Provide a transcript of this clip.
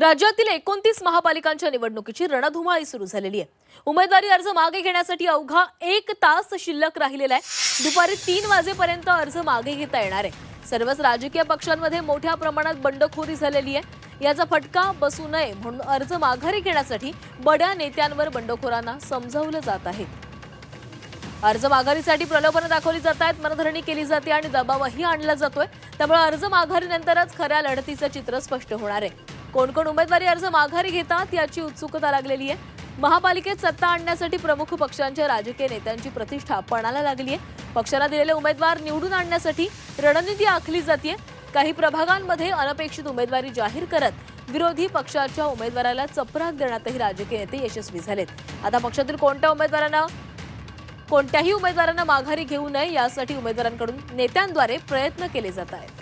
राज्यातील 29 महापालिकांच्या निवडणुकीची रणधुमाळी सुरू झालेली आहे। उमेदवारी अर्ज मागे घेण्यासाठी अवघा 1 तास शिल्लक राहिलेला आहे। दुपारी 3 वाजेपर्यंत अर्ज मागे घेता येणार आहे। सर्वच राजकीय पक्षांमध्ये मोठ्या प्रमाणात बंडखोरी झालेली आहे। याचा फटका बसू नये म्हणून अर्ज माघारी घेण्यासाठी बड्या नेत्यांवर बंडखोरांना समजावलं जात आहे। अर्ज माघारीसाठी प्रलोभनं दाखवली जात आहेत, मनधरणी केली जाते आणि दबावही आणला जातोय। त्यामुळे अर्ज माघारीनंतरच खऱ्या लढतीचं चित्र स्पष्ट होणार आहे। कोण कोण उमेदवारी अर्ज माघारी घेतात याची उत्सुकता लागलेली आहे। महापालिकेत सत्ता आणण्यासाठी प्रमुख पक्षांच्या राजकीय नेत्यांची प्रतिष्ठा पणाला लागली आहे। पक्षाला दिलेले उमेदवार निवडून आणण्यासाठी रणनीती आखली जाते। काही प्रभागांमध्ये अनपेक्षित उमेदवारी जाहीर करत विरोधी पक्षाच्या उमेदवाराला चपराक देण्यातही राजकीय नेते यशस्वी झालेत। आता पक्षातील कोणत्याही उमेदवारांना माघारी घेऊ नये यासाठी उमेदवारांकडून नेत्यांद्वारे प्रयत्न केले जात आहेत।